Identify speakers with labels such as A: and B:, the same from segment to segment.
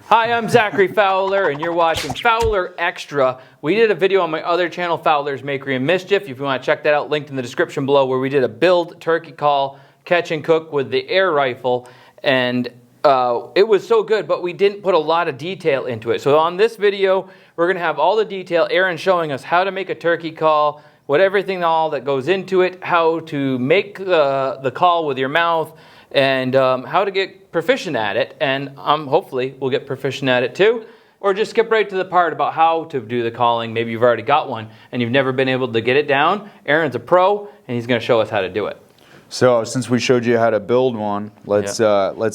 A: Hi, I'm Zachary Fowler, and you're watching Fowler Extra. We did a video on my other channel, Fowler's Makery and Mischief. If you want to check that out, linked in the description below, where we did a build turkey call, catch and cook with the air rifle. And it was so good, but we didn't put a lot of detail into it. So on this video, we're going to have all the detail. Aaron showing us how to make a turkey call, what everything all that goes into it, how to make the call with your mouth, and how to get proficient at it, and hopefully we'll get proficient at it too. Or just skip right to the part about how to do the calling. Maybe you've already got one and you've never been able to get it down. Aaron's a pro and he's going to show us how to do it.
B: So since we showed you how to build one, let's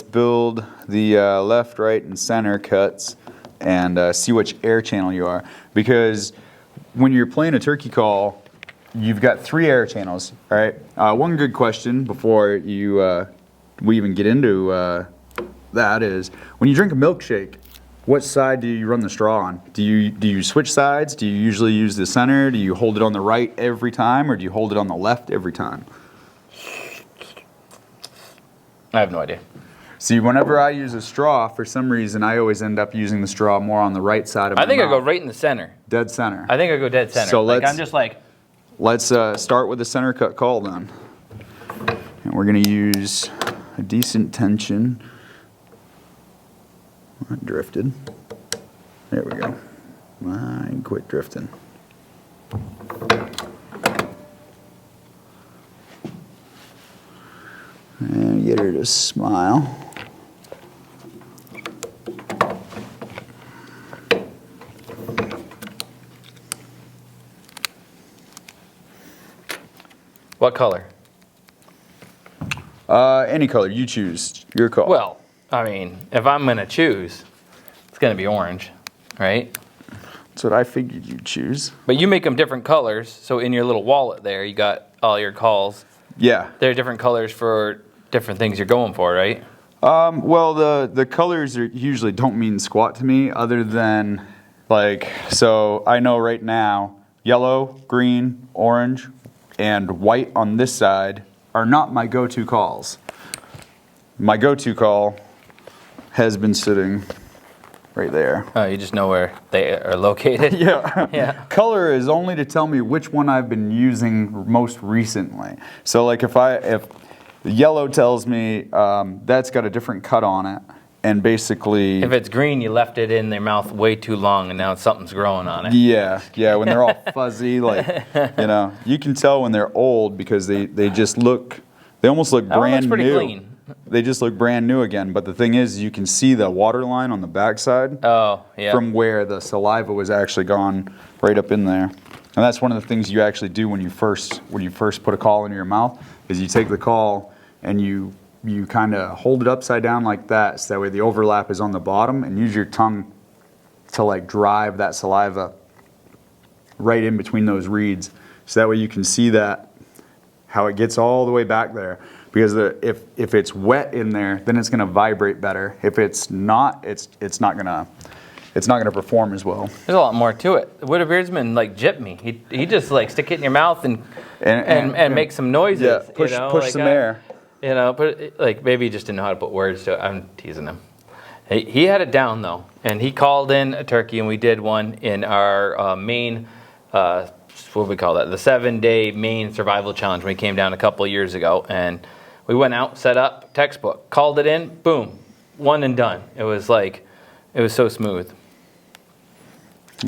B: build the left, right, and center cuts and see which air channel you are. Because when you're playing a turkey call, you've got 3 air channels, all right? One good question before we even get into that is, when you drink a milkshake, what side do you run the straw on? Do you switch sides? Do you usually use the center? Do you hold it on the right every time, or do you hold it on the left every time?
A: I have no idea.
B: See, whenever I use a straw, for some reason, I always end up using the straw more on the right side of my mouth.
A: I think I go right in the center.
B: Dead center.
A: I think I go dead center.
B: So let's start with the center cut call then. And we're going to use a decent tension. I drifted. There we go. I quit drifting. And get her to smile.
A: What color?
B: Any color you choose. Your call.
A: Well, I mean, if I'm going to choose, it's going to be orange, right?
B: That's what I figured you'd choose.
A: But you make them different colors, so in your little wallet there, you got all your calls.
B: Yeah.
A: They're different colors for different things you're going for, right?
B: Well, the colors usually don't mean squat to me, other than, so I know right now, yellow, green, orange, and white on this side are not my go-to calls. My go-to call has been sitting right there.
A: Oh, you just know where they are located?
B: Yeah.
A: Yeah.
B: Color is only to tell me which one I've been using most recently. So like if the yellow tells me that's got a different cut on it, and basically...
A: If it's green, you left it in their mouth way too long and now something's growing on it.
B: Yeah, when they're all fuzzy, you can tell when they're old because they almost look brand new.
A: Pretty clean.
B: They just look brand new again, but the thing is, you can see the water line on the backside.
A: Oh, yeah.
B: From where the saliva was actually gone right up in there. And that's one of the things you actually do when you first put a call into your mouth, is you take the call and you kind of hold it upside down like that, so that way the overlap is on the bottom, and use your tongue to drive that saliva right in between those reeds, so that way you can see that how it gets all the way back there. Because if it's wet in there, then it's going to vibrate better. If it's not, it's not gonna perform as well.
A: There's a lot more to it. Would a beardsman jip me? He just stick it in your mouth and make some noises.
B: Yeah, push some air.
A: But maybe he just didn't know how to put words to it. I'm teasing him. He had it down though, and he called in a turkey, and we did one in our main, what do we call that? The 7-day main survival challenge. We came down a couple of years ago, and we went out, set up, textbook, called it in, boom, one and done. It was so smooth.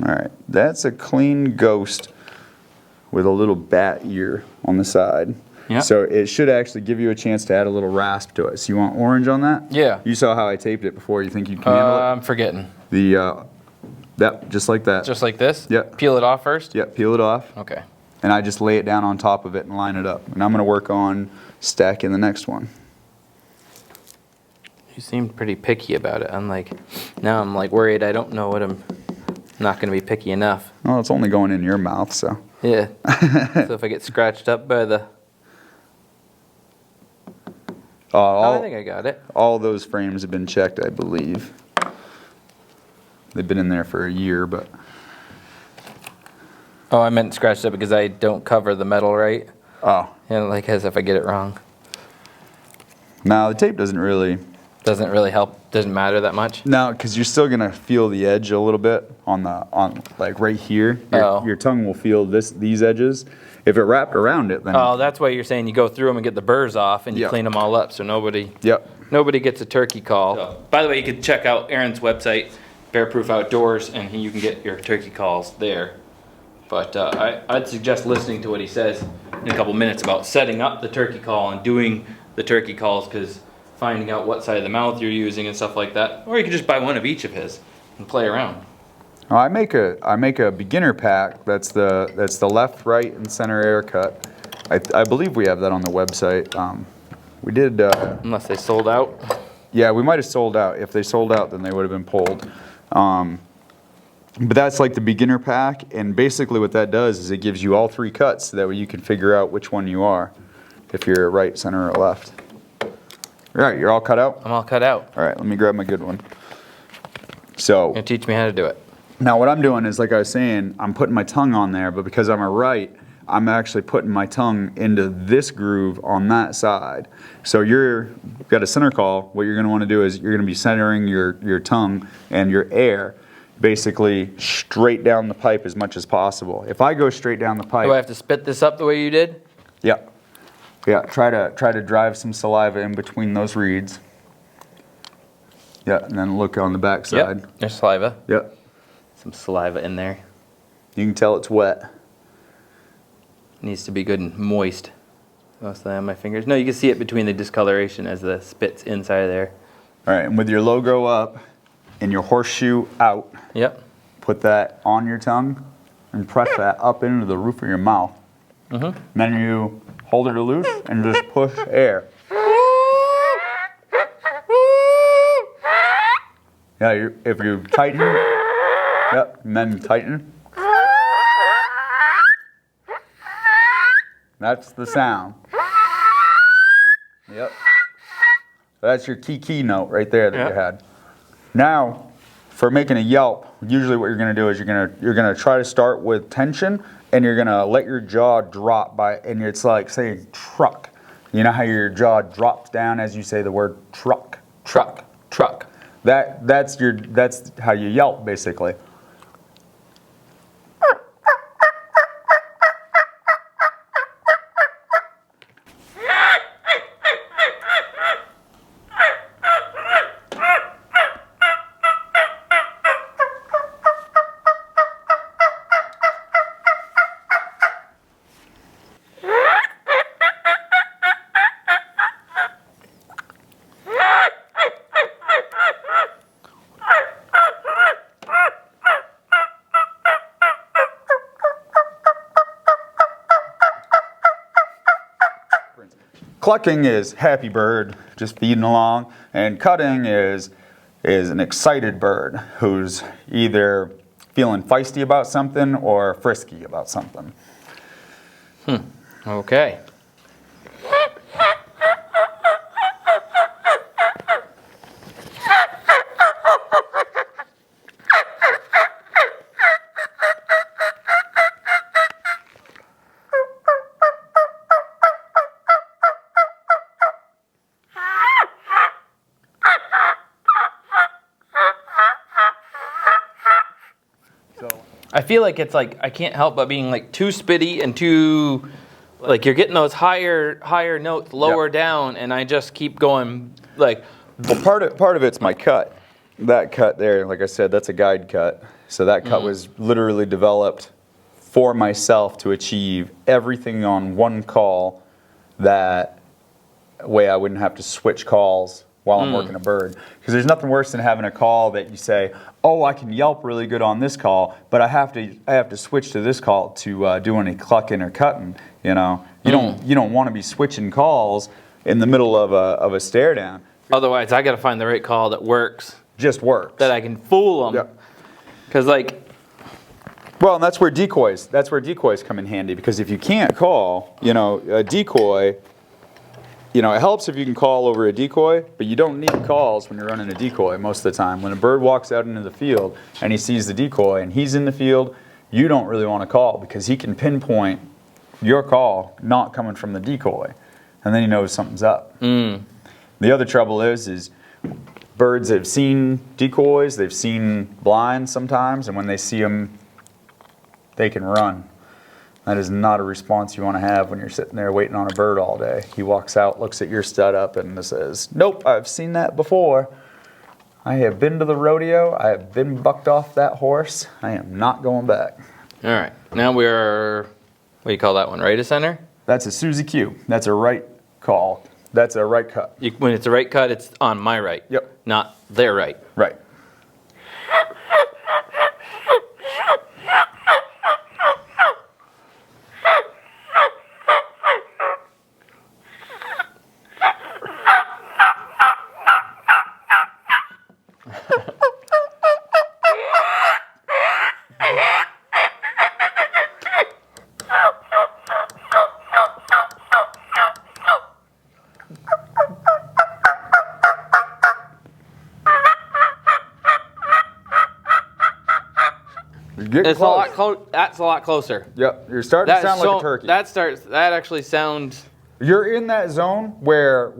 B: All right, that's a clean ghost with a little bat ear on the side.
A: Yeah.
B: So it should actually give you a chance to add a little rasp to it. So you want orange on that?
A: Yeah.
B: You saw how I taped it before. You think you can handle it?
A: I'm forgetting.
B: Just like that.
A: Just like this?
B: Yep.
A: Peel it off first?
B: Yep, peel it off.
A: Okay.
B: And I just lay it down on top of it and line it up. And I'm going to work on stacking the next one.
A: You seemed pretty picky about it. Now I'm worried I don't know what I'm not going to be picky enough.
B: Well, it's only going in your mouth, so.
A: Yeah. So if I get scratched up by the... I think I got it.
B: All those frames have been checked, I believe. They've been in there for a year, but...
A: Oh, I meant scratched up because I don't cover the metal right.
B: Oh.
A: As if I get it wrong.
B: Now, the tape doesn't really
A: Doesn't really help. Doesn't matter that much.
B: No, because you're still gonna feel the edge a little bit on like right here. Your tongue will feel these edges. If it wrapped around it, then.
A: Oh, that's why you're saying you go through them and get the burrs off and you
B: Yep.
A: clean them all up, so nobody.
B: Yep.
A: Nobody gets a turkey call. So, by the way, you could check out Aaron's website, Bearproof Outdoors, and you can get your turkey calls there. But I'd suggest listening to what he says in a couple minutes about setting up the turkey call and doing the turkey calls, because finding out what side of the mouth you're using and stuff like that. Or you could just buy one of each of his and play around.
B: Oh, I make a beginner pack. That's the left, right, and center air cut. I believe we have that on the website. We did.
A: Unless they sold out.
B: Yeah, we might have sold out. If they sold out, then they would have been pulled. But that's like the beginner pack, and basically what that does is it gives you all 3 cuts, so that way you can figure out which one you are, if you're right, center, or left. All right, you're all cut out?
A: I'm all cut out.
B: All right, let me grab my good one. So,
A: You're gonna teach me how to do it.
B: now what I'm doing is, like I was saying, I'm putting my tongue on there, but because I'm a right, I'm actually putting my tongue into this groove on that side. So you've got a center call. What you're gonna wanna do is you're gonna be centering your tongue and your air basically straight down the pipe as much as possible. If I go straight down the pipe.
A: Do I have to spit this up the way you did?
B: Yeah. Yeah, try to drive some saliva in between those reeds. Yeah, and then look on the back side.
A: Yep. There's saliva.
B: Yep.
A: Some saliva in there.
B: You can tell it's wet.
A: Needs to be good and moist. Most of that on my fingers. No, you can see it between the discoloration as the spit's inside of there.
B: All right, and with your logo up and your horseshoe out,
A: Yep.
B: put that on your tongue and press that up into the roof of your mouth.
A: Mm-hmm.
B: Then you hold it loose and just push air. Yeah, if you tighten, yep, and then tighten. That's the sound. Yep. That's your key note right there that you had. Now, for making a yelp, usually what you're going to do is you're going to try to start with tension, and you're going to let your jaw drop and it's like saying truck. You know how your jaw drops down as you say the word truck, truck, truck. That's how you yelp basically. Clucking is happy bird, just feeding along, and cutting is an excited bird who's either feeling feisty about something or frisky about something.
A: Okay. I feel like it's like I can't help but being like too spitty and too like you're getting those higher notes lower down, and I just keep going like.
B: Well, part of it's my cut. That cut there, like I said, that's a guide cut. So that cut was literally developed for myself to achieve everything on one call. That way I wouldn't have to switch calls while I'm working a bird. Because there's nothing worse than having a call that you say, oh, I can yelp really good on this call, but I have to switch to this call to do any clucking or cutting. You know, you don't want to be switching calls in the middle of a stare down.
A: Otherwise, I got to find the right call that works.
B: Just works.
A: That I can fool them. Because like.
B: Well, and that's where decoys come in handy, because if you can't call, a decoy. It helps if you can call over a decoy, but you don't need calls when you're running a decoy most of the time. When a bird walks out into the field and he sees the decoy and he's in the field, you don't really want to call because he can pinpoint your call not coming from the decoy, and then he knows something's up. The other trouble is birds have seen decoys, they've seen blinds sometimes, and when they see them, they can run. That is not a response you want to have when you're sitting there waiting on a bird all day. He walks out, looks at your stud up, and says, nope, I've seen that before. I have been to the rodeo. I have been bucked off that horse. I am not going back.
A: All right. Now we're, what do you call that one? Right of center?
B: That's a Susie Q. That's a right call. That's a right cut.
A: When it's a right cut, it's on my right.
B: Yep.
A: Not their right.
B: Right.
A: It's close. That's a lot closer.
B: Yep, you're starting to sound like a turkey.
A: That actually sounds.
B: You're in that zone where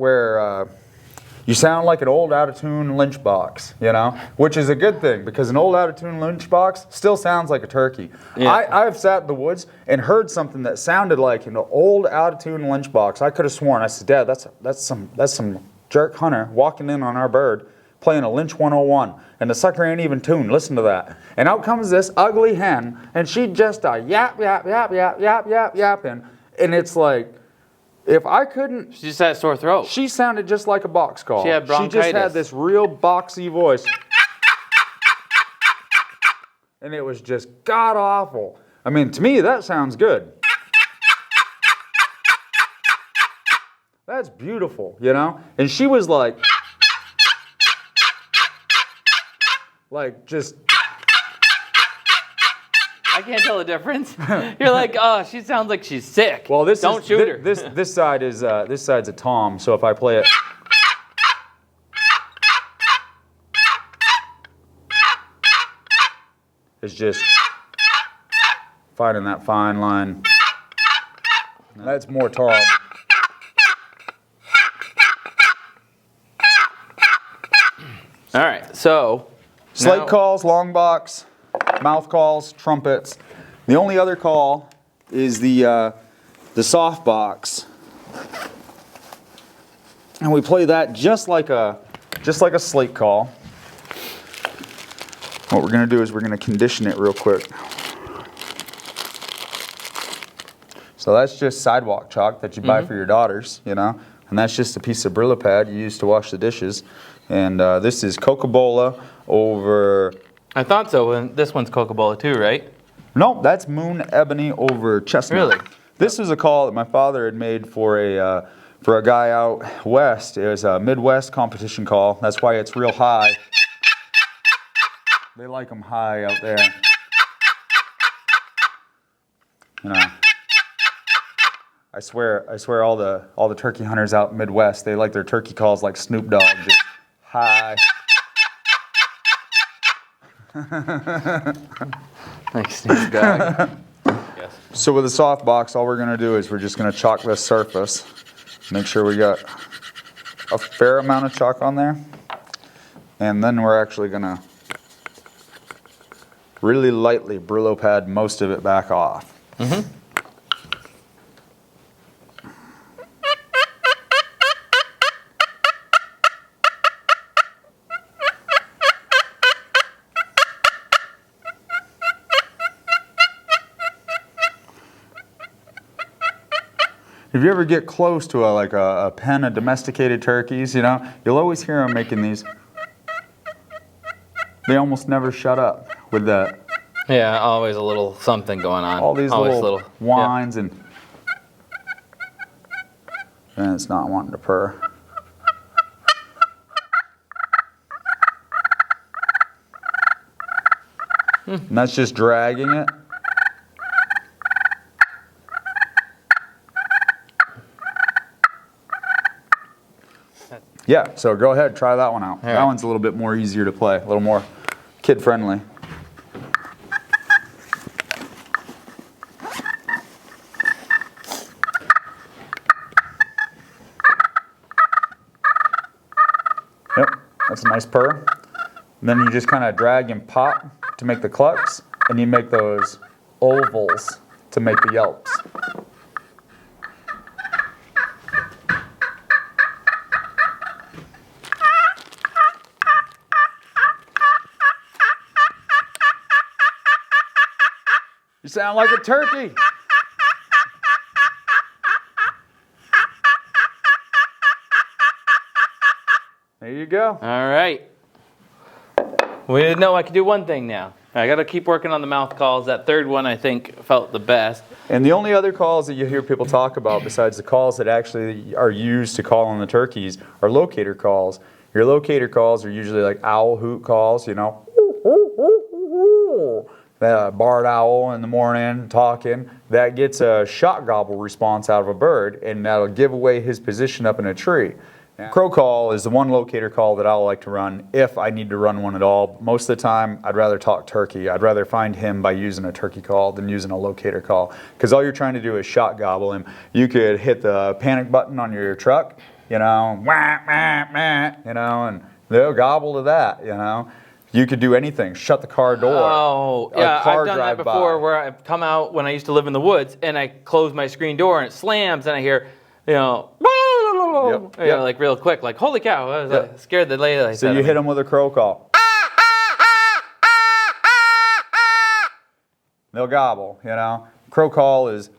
B: you sound like an old out-of-tune lynch box, you know, which is a good thing because an old out-of-tune lynch box still sounds like a turkey.
A: Yeah.
B: I've sat in the woods and heard something that sounded like an old out-of-tune lynch box. I could have sworn. I said, Dad, that's some jerk hunter walking in on our bird playing a Lynch 101, and the sucker ain't even tuned. Listen to that. And out comes this ugly hen, and she just yap, yap, yap, yap, yap, yap, yapping. And it's like, if I couldn't...
A: She just had a sore throat.
B: She sounded just like a box call.
A: She had bronchitis.
B: She just had this real boxy voice. And it was just god-awful. I mean, to me, that sounds good. That's beautiful, you know? And she was like just...
A: I can't tell the difference. You're like, oh, she sounds like she's sick.
B: Well,
A: Don't shoot her.
B: This side is this side's a tom. So if I play it, it's just finding that fine line. That's more tom.
A: All right, so
B: Slate
A: now,
B: calls, long box, mouth calls, trumpets. The only other call is the soft box, and we play that just like a slate call. What we're going to do is we're going to condition it real quick. So that's just sidewalk chalk that you buy for your daughters, you know, and that's just a piece of Brillo pad you use to wash the dishes. And this is Coca-Cola over...
A: I thought so, and this one's Coca-Cola too, right?
B: Nope, that's Moon Ebony over Chestnut.
A: Really?
B: This was a call that my father had made for a guy out west. It was a Midwest competition call. That's why it's real high. They like them high out there. You know, I swear all the turkey hunters out Midwest, they like their turkey calls like Snoop Dogg, just high.
A: Thanks, Snoop Dogg. Yes.
B: So with the soft box, all we're going to do is we're just going to chalk this surface. Make sure we got a fair amount of chalk on there. And then we're actually going to really lightly Brillo pad most of it back off.
A: Mm-hmm.
B: If you ever get close to a pen of domesticated turkeys, you know, you'll always hear them making these. They almost never shut up with that.
A: Yeah, always a little something going on.
B: All these
A: always
B: little whines and it's not wanting to purr. And that's just dragging it. Yeah, so go ahead, try that one out.
A: All right.
B: That one's a little bit more easier to play, a little more kid-friendly. Yep, That's a nice purr. And then you just kind of drag and pop to make the clucks, and you make those ovals to make the yelps. You sound like a turkey. There you go.
A: All right. We didn't know I could do one thing now. I got to keep working on the mouth calls. That third one, I think, felt the best.
B: And the only other calls that you hear people talk about besides the calls that actually are used to call on the turkeys are locator calls. Your locator calls are usually like owl hoot calls, you know. That barred owl in the morning talking, that gets a shot gobble response out of a bird, and that'll give away his position up in a tree. Crow call is the one locator call that I like to run if I need to run one at all. Most of the time, I'd rather talk turkey. I'd rather find him by using a turkey call than using a locator call, because all you're trying to do is shot gobble him. You could hit the panic button on your truck, you know, wah, wah, wah, you know, and they'll gobble to that, you know. You could do anything. Shut the car door.
A: Oh, yeah, I've done that before where I've come out when I used to live in the woods and I close my screen door and it slams and I hear, you know, like real quick, like, holy cow, I was scared the lady.
B: So you hit them with a crow call. They'll gobble, you know. Crow call is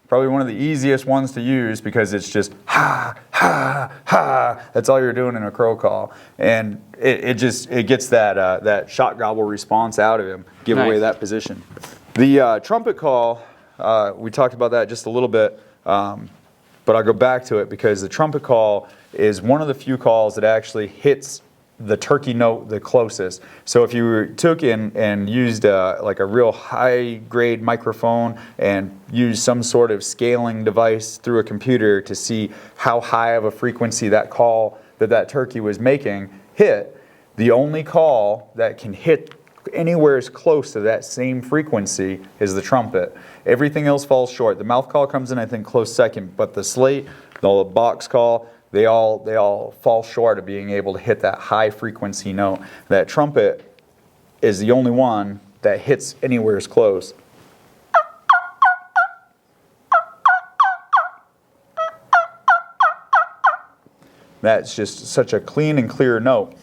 B: probably one of the easiest ones to use because it's just ha, ha, ha. That's all you're doing in a crow call. And it gets that shot gobble response out of him, give away that position. The trumpet call, we talked about that just a little bit, but I'll go back to it because the trumpet call is one of the few calls that actually hits the turkey note the closest. So if you took and used like a real high grade microphone and used some sort of scaling device through a computer to see how high of a frequency that call that turkey was making hit, the only call that can hit anywhere as close to that same frequency is the trumpet. Everything else falls short. The mouth call comes in, I think, close second, but the slate, the box call, they all fall short of being able to hit that high frequency note. That trumpet is the only one that hits anywhere as close. That's just such a clean and clear note.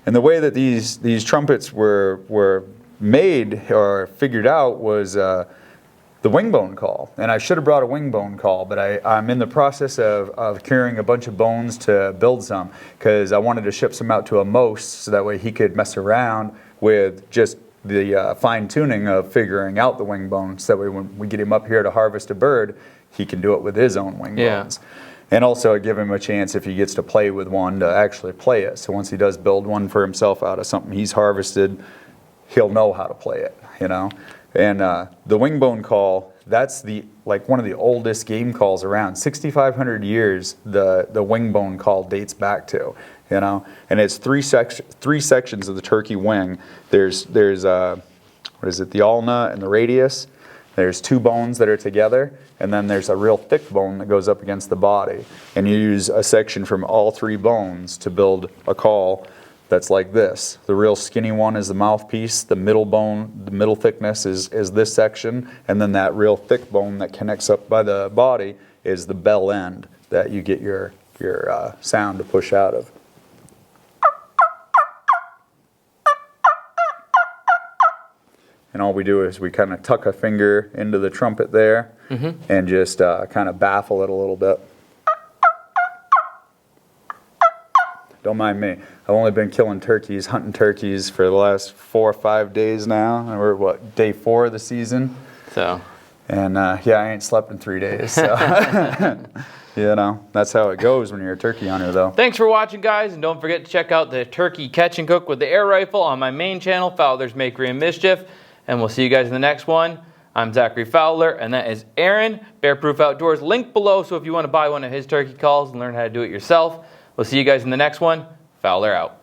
B: And the way that these trumpets were made or figured out was the wingbone call. And I should have brought a wingbone call, but I'm in the process of curing a bunch of bones to build some because I wanted to ship some out to a most so that way he could mess around with just the fine tuning of figuring out the wing bones. So that way when we get him up here to harvest a bird, he can do it with his own wing bones. And also give him a chance if he gets to play with one to actually play it. So once he does build one for himself out of something he's harvested, he'll know how to play it, you know. And the wingbone call, that's one of the oldest game calls around. 6,500 years the wingbone call dates back to, you know. And it's three sections of the turkey wing. There's what is it, the ulna and the radius. There's two bones that are together, and then there's a real thick bone that goes up against the body. And you use a section from all three bones to build a call that's like this. The real skinny one is the mouthpiece, the middle bone, the middle thickness is this section, and then that real thick bone that connects up by the body is the bell end that you get your sound to push out of. And all we do is we kind of tuck a finger into the trumpet there and just kind of baffle it a little bit. Don't mind me. I've only been killing turkeys, hunting turkeys for the last 4 or 5 days now. And we're, day 4 of the season?
A: So.
B: And yeah, I ain't slept in 3 days. So. You know, that's how it goes when you're a turkey hunter, though.
A: Thanks for watching, guys. And don't forget to check out the turkey catch and cook with the air rifle on my main channel, Fowler's Makery and Mischief. And we'll see you guys in the next one. I'm Zachary Fowler, and that is Aaron, Bear Proof Outdoors. Link below, so if you want to buy one of his turkey calls and learn how to do it yourself. We'll see you guys in the next one. Fowler out.